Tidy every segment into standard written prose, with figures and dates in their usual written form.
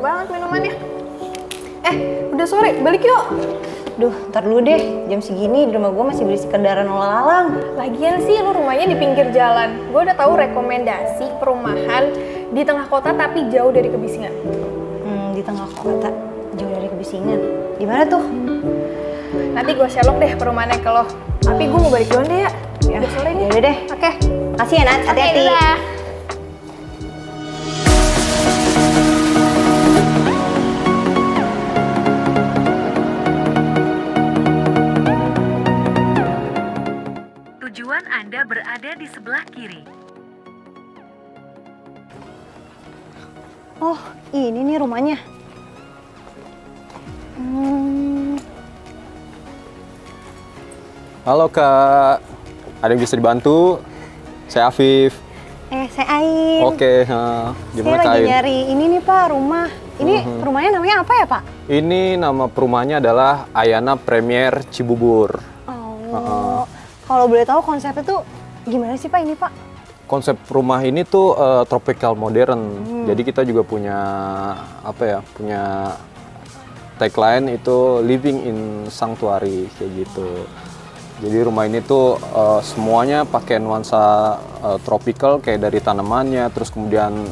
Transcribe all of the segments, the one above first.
banget minumannya. Udah sore, balik yuk. Duh, ntar dulu deh. Jam segini di rumah gue masih berisik kendaraan lalang. Lagian sih lu rumahnya di pinggir jalan. Gue udah tahu rekomendasi perumahan di tengah kota tapi jauh dari kebisingan. Di tengah kota, jauh dari kebisingan. Di mana tuh? Nanti gue share deh perumahannya ke lo. Tapi gue mau balik duluan deh ya. Udah sore nih. Yaudah deh. Oke. Makasih ya, Nat. Hati-hati. Tujuan Anda berada di sebelah kiri. Oh, ini nih rumahnya. Halo Kak, ada yang bisa dibantu? Saya Afif. Saya Ain. Oke, Saya gimana Kak lagi Ain? nyari ini nih Pak, rumah. Ini rumahnya namanya apa ya Pak? Ini nama perumahannya adalah Ayana Premier Cibubur. Oh, kalau boleh tahu konsepnya tuh gimana sih Pak ini Pak? Konsep rumah ini tuh tropical modern. Jadi kita juga punya punya tagline itu living in sanctuary kayak gitu. Jadi rumah ini tuh semuanya pakai nuansa tropical kayak dari tanamannya, terus kemudian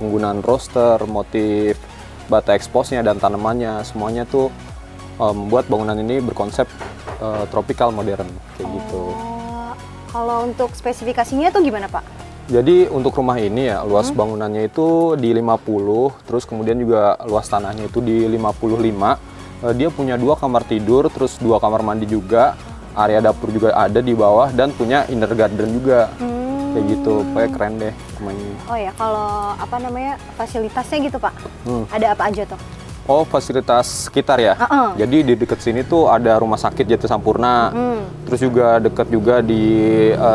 penggunaan roster, motif bata expose-nya dan tanamannya, semuanya tuh membuat bangunan ini berkonsep tropical modern kayak gitu. Kalau untuk spesifikasinya tuh gimana Pak? Jadi untuk rumah ini ya luas bangunannya itu di 50, terus kemudian juga luas tanahnya itu di 55. Dia punya 2 kamar tidur, terus 2 kamar mandi juga. Area dapur juga ada di bawah dan punya inner garden juga. Kayak gitu, pokoknya keren deh rumah ini. Oh ya, kalau fasilitasnya gitu Pak? Ada apa aja tuh? Oh, fasilitas sekitar ya? Jadi di dekat sini tuh ada rumah sakit Jati Sampurna. Terus juga dekat juga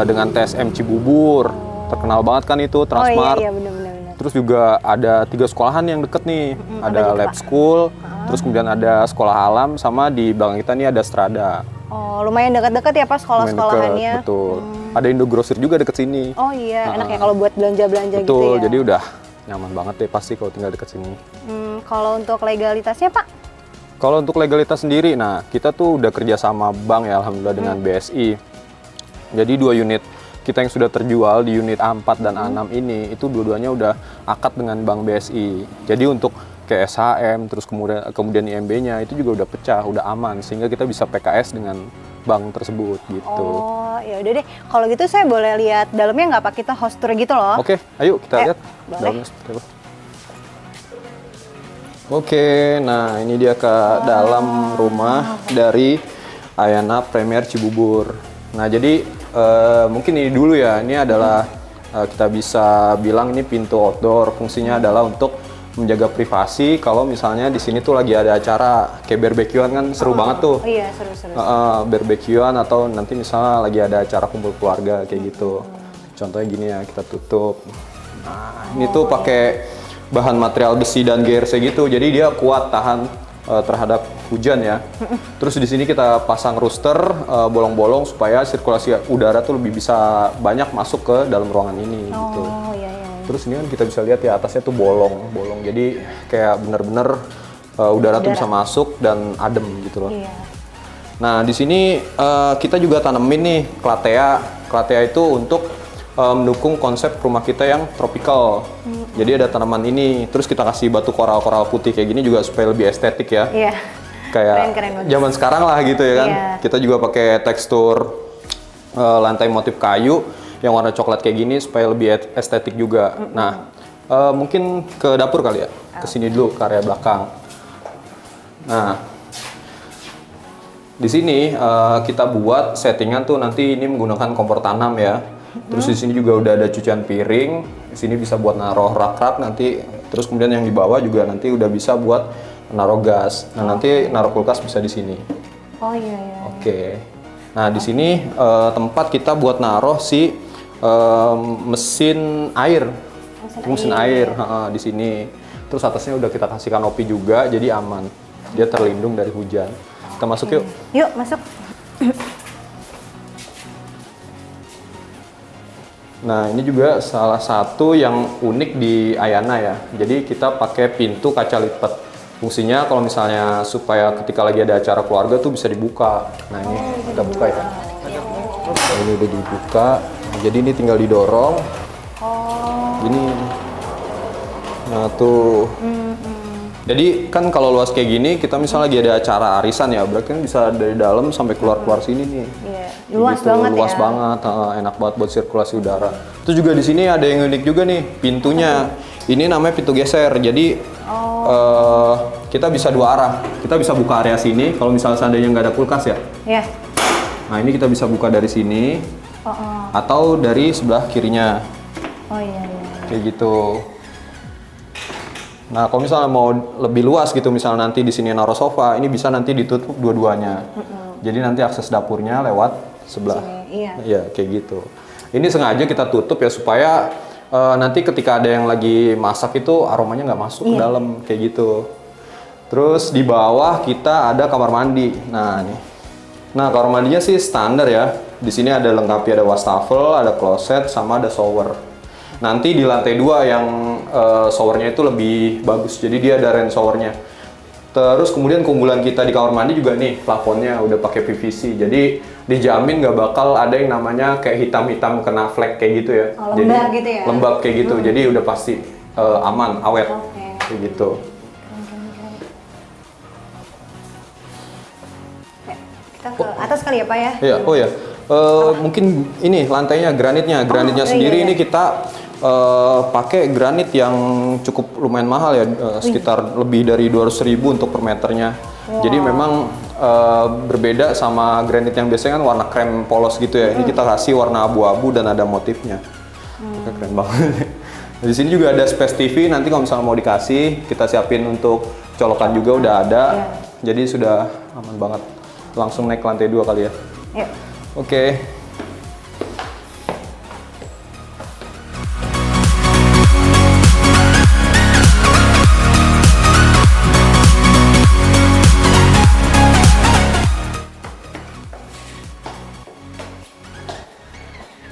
dengan TSM Cibubur. Terkenal banget kan itu, Transmart. Oh iya, benar-benar. Terus juga ada 3 sekolahan yang deket nih. Ada lab school, terus kemudian ada sekolah alam, sama di belakang kita nih ada Strada. Oh, lumayan dekat-dekat ya Pak sekolah-sekolahannya. Betul. Ada Indogrosir juga deket sini. Oh iya, enak ya kalau buat belanja-belanja gitu ya. Betul, jadi udah nyaman banget deh pasti kalau tinggal deket sini. Kalau untuk legalitasnya Pak? Kalau untuk legalitas sendiri, nah kita tuh udah kerja sama bank ya Alhamdulillah dengan BSI. Jadi 2 unit kita yang sudah terjual di unit A4 dan A6 ini, itu dua-duanya udah akad dengan bank BSI. Jadi untuk kayak SHM, terus kemudian IMB-nya itu juga udah pecah, udah aman, sehingga kita bisa PKS dengan bank tersebut gitu. Oh, ya udah deh. Kalau gitu saya boleh lihat dalamnya nggak Pak? Kita host tour gitu loh. Oke, ayo kita lihat boleh. dalamnya seperti apa. Oke, nah ini dia ke dalam rumah dari Ayana Premier Cibubur. Nah jadi mungkin ini dulu ya, ini adalah kita bisa bilang ini pintu outdoor. Fungsinya adalah untuk menjaga privasi kalau misalnya di sini tuh lagi ada acara kayak barbekyuan kan seru banget tuh. Iya, seru-seru. Barbekyuan atau nanti misalnya lagi ada acara kumpul keluarga kayak gitu. Contohnya gini ya, kita tutup. Nah, ini tuh pakai bahan material besi dan GRC gitu. Jadi dia kuat tahan terhadap hujan ya. Terus di sini kita pasang rooster bolong-bolong supaya sirkulasi udara tuh lebih bisa banyak masuk ke dalam ruangan ini gitu. Iya. Terus ini kan kita bisa lihat ya atasnya tuh bolong. Jadi kayak bener-bener udara tuh bisa masuk dan adem gitu loh. Iya. Nah di sini kita juga tanemin nih Clattea. Clattea itu untuk mendukung konsep rumah kita yang tropical. Jadi ada tanaman ini. Terus kita kasih batu koral-koral putih kayak gini juga supaya lebih estetik ya. Iya. Kayak keren zaman sekarang lah gitu ya kan. Iya. Kita juga pakai tekstur lantai motif kayu yang warna coklat kayak gini supaya lebih estetik juga. Nah, mungkin ke dapur kali ya. Ke sini dulu ke area belakang. Nah, di sini kita buat settingan tuh nanti ini menggunakan kompor tanam ya. Terus di sini juga udah ada cucian piring. Di sini bisa buat naruh rak-rak nanti. Terus kemudian yang di bawah juga nanti udah bisa buat naruh gas. Nah, nanti naruh kulkas bisa di sini. Oh iya. Oke. Nah, di sini tempat kita buat naruh si mesin air. Mesin air di sini. Terus atasnya udah kita kasih kanopi juga jadi aman. Dia terlindung dari hujan. Kita masuk yuk. Yuk, masuk. Nah, ini juga salah satu yang unik di Ayana ya. Jadi kita pakai pintu kaca lipat. Fungsinya kalau misalnya supaya ketika lagi ada acara keluarga tuh bisa dibuka. Nah, ini kita buka ya. Nah, ini udah dibuka. Jadi ini tinggal didorong. Gini. Nah, tuh. Jadi kan kalau luas kayak gini, kita misalnya lagi ada acara arisan ya, berarti kan bisa dari dalam sampai keluar sini nih. Iya, luas banget luas ya. banget, enak banget buat sirkulasi udara. Terus juga di sini ada yang unik juga nih, pintunya. Ini namanya pintu geser. Jadi kita bisa dua arah. Kita bisa buka area sini. Kalau misalnya seandainya nggak ada kulkas ya. Iya. Nah ini kita bisa buka dari sini, atau dari sebelah kirinya. Oh iya. Kayak gitu. Nah, kalau misalnya mau lebih luas gitu, misalnya nanti di sini naruh sofa, ini bisa nanti ditutup dua-duanya. Jadi nanti akses dapurnya lewat sebelah. Sini, iya. Iya, kayak gitu. Ini sengaja kita tutup ya supaya nanti ketika ada yang lagi masak itu aromanya nggak masuk ke dalam, kayak gitu. Terus di bawah kita ada kamar mandi. Nah, nih. Nah, kamar mandinya sih standar ya. Di sini ada lengkapi, ada wastafel, ada kloset, sama ada shower. Nanti di lantai 2 yang showernya itu lebih bagus, jadi dia ada rain showernya. Terus kemudian keunggulan kita di kamar mandi juga nih, plafonnya udah pakai PVC, jadi dijamin nggak bakal ada yang namanya kayak hitam-hitam kena flek kayak gitu ya. Oh, lembab gitu ya? Lembab kayak gitu, jadi udah pasti aman, awet, kayak gitu. Kita ke atas kali ya Pak ya? Iya, oh ya. Mungkin ini lantainya, granitnya sendiri ini kita pakai granit yang cukup lumayan mahal ya, sekitar lebih dari 200.000 untuk per meternya. Jadi memang berbeda sama granit yang biasanya kan warna krem polos gitu ya. Ini kita kasih warna abu-abu dan ada motifnya. Keren banget. Di sini juga ada space TV, nanti kalau misalnya mau dikasih, kita siapin untuk colokan juga udah ada. Jadi sudah aman banget. Langsung naik ke lantai 2 kali ya. Yuk. Oke.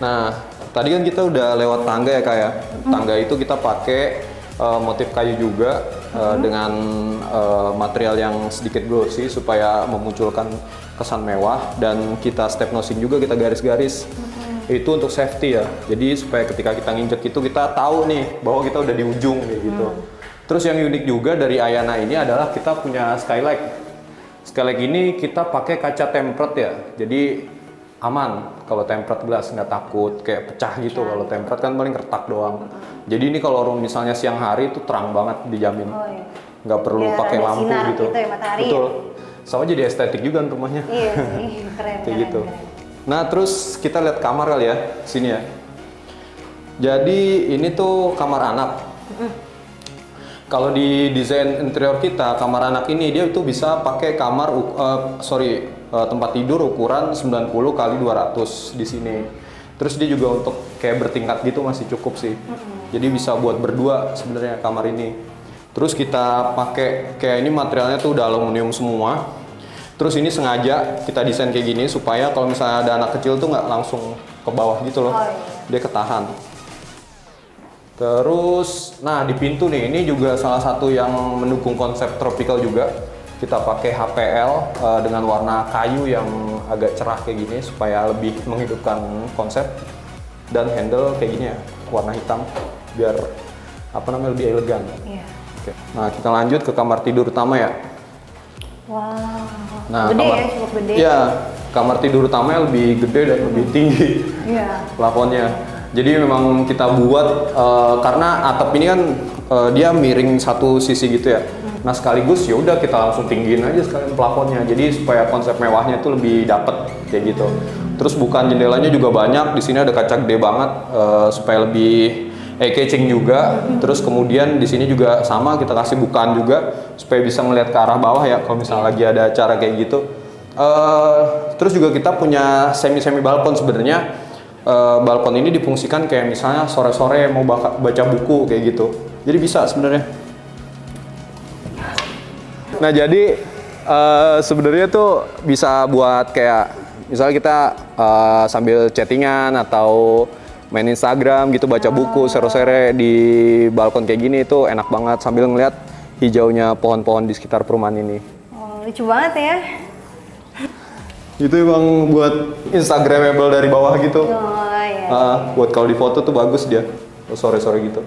Nah, tadi kan kita udah lewat tangga ya Kak ya. Tangga itu kita pakai motif kayu juga dengan material yang sedikit glossy supaya memunculkan kesan mewah, dan kita step nosing juga, kita garis-garis. Itu untuk safety ya. Jadi supaya ketika kita nginjek itu kita tahu nih bahwa kita udah di ujung kayak gitu. Terus yang unik juga dari Ayana ini adalah kita punya skylight. Skylight ini kita pakai kaca tempered ya. Jadi aman kalau tempered glass, nggak takut kayak pecah gitu. Kalau tempered kan paling retak doang. Jadi ini kalau misalnya siang hari itu terang banget, dijamin. Nggak perlu pakai lampu gitu. Ya, matahari. Betul. Sama jadi estetik juga kan rumahnya. Iya sih, keren. Kayak gitu. Nah, terus kita lihat kamar kali ya, sini ya. Jadi ini tuh kamar anak. Kalau di desain interior kita, kamar anak ini dia tuh bisa pakai kamar tempat tidur ukuran 90 kali 200 di sini. Terus dia juga untuk kayak bertingkat gitu masih cukup sih. Jadi bisa buat berdua sebenarnya kamar ini. Terus kita pakai kayak ini materialnya tuh udah aluminium semua. Terus ini sengaja kita desain kayak gini supaya kalau misalnya ada anak kecil tuh nggak langsung ke bawah gitu loh. Dia ketahan. Terus, nah di pintu nih, ini juga salah satu yang mendukung konsep tropical juga. Kita pakai HPL dengan warna kayu yang agak cerah kayak gini supaya lebih menghidupkan konsep. Dan handle kayak gini ya, warna hitam biar lebih elegan. Oke. Nah kita lanjut ke kamar tidur utama ya. Nah, Gede ya, cukup gede. Iya, kamar tidur utamanya lebih gede dan lebih tinggi plafonnya. Jadi memang kita buat karena atap ini kan dia miring satu sisi gitu ya. Nah sekaligus ya udah kita langsung tinggiin aja sekalian plafonnya. Jadi supaya konsep mewahnya itu lebih dapet kayak gitu. Terus bukan jendelanya juga banyak. Di sini ada kaca gede banget supaya lebih eye-catching juga. Terus kemudian di sini juga sama kita kasih bukaan juga supaya bisa melihat ke arah bawah ya kalau misalnya lagi ada acara kayak gitu. Terus juga kita punya semi balkon sebenarnya. Balkon ini difungsikan kayak misalnya sore-sore mau baca buku kayak gitu. Jadi bisa sebenarnya. Nah jadi sebenarnya tuh bisa buat kayak misalnya kita sambil chattingan atau main Instagram gitu, baca buku, sore-sore di balkon kayak gini itu enak banget sambil ngeliat hijaunya pohon-pohon di sekitar perumahan ini. Oh, lucu banget ya. Itu emang buat Instagramable dari bawah gitu. Oh iya. Buat kalau di foto tuh bagus dia, sore-sore gitu.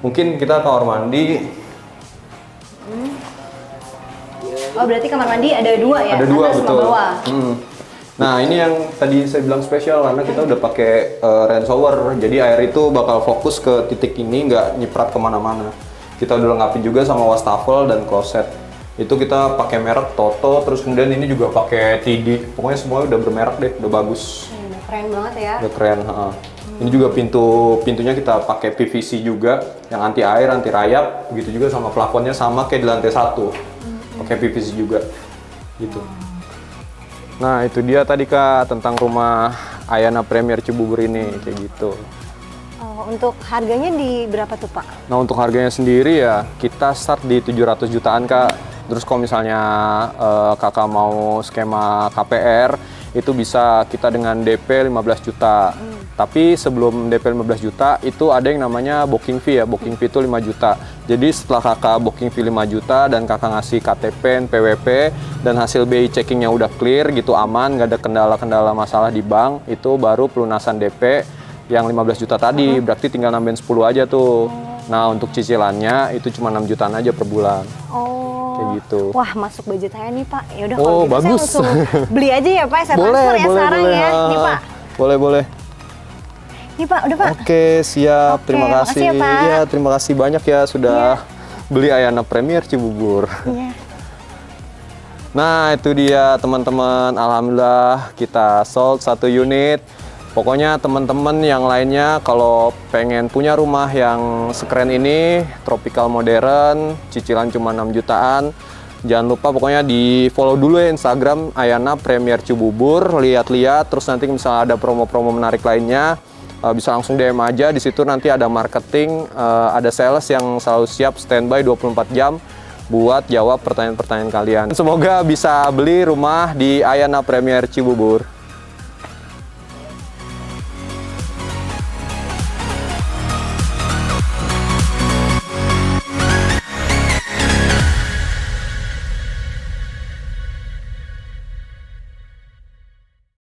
Mungkin kita kamar mandi. Oh berarti kamar mandi ada 2 ya? Ada 2 atas sama betul. bawah. Nah ini yang tadi saya bilang spesial karena kita udah pakai rain shower, jadi air itu bakal fokus ke titik ini, nggak nyiprat kemana-mana. Kita udah lengkapin juga sama wastafel dan kloset. Itu kita pakai merek Toto, terus kemudian ini juga pakai TD. Pokoknya semuanya udah bermerek deh, udah bagus. Udah keren banget ya. Udah keren. Ini juga pintunya kita pakai PVC juga, yang anti air, anti rayap. Begitu juga sama plafonnya sama kayak di lantai 1. Pakai PVC juga, gitu. Nah itu dia tadi Kak tentang rumah Ayana Premier Cibubur ini kayak gitu. Oh, untuk harganya di berapa tuh Pak? Nah untuk harganya sendiri ya kita start di 700 jutaan Kak. Terus kalau misalnya Kakak mau skema KPR itu bisa kita dengan DP 15 juta. Tapi sebelum DP 15 juta itu ada yang namanya booking fee ya. Booking fee itu 5 juta. Jadi setelah Kakak booking fee 5 juta dan Kakak ngasih KTP, PWP dan hasil BI checkingnya udah clear gitu aman, nggak ada kendala-kendala masalah di bank, itu baru pelunasan DP yang 15 juta tadi. Berarti tinggal nambahin 10 aja tuh. Nah untuk cicilannya itu cuma 6 jutaan aja per bulan. Kayak gitu. Wah masuk budget saya nih Pak. Ya udah Oh, kalau gitu bagus. saya langsung beli aja ya Pak. Saya transfer ya sekarang ya. Nih Pak. Boleh. Nih Pak, udah Pak. Oke, siap. Oke, Terima kasih. makasih ya, Pak. Iya, terima kasih banyak ya sudah beli Ayana Premier Cibubur. Iya. Nah, itu dia teman-teman. Alhamdulillah kita sold 1 unit. Pokoknya teman-teman yang lainnya kalau pengen punya rumah yang sekeren ini, tropical modern, cicilan cuma 6 jutaan, jangan lupa pokoknya di follow dulu ya Instagram Ayana Premier Cibubur, lihat-lihat, terus nanti misalnya ada promo-promo menarik lainnya, bisa langsung DM aja. Di situ nanti ada marketing, ada sales yang selalu siap standby 24 jam buat jawab pertanyaan-pertanyaan kalian. Semoga bisa beli rumah di Ayana Premier Cibubur.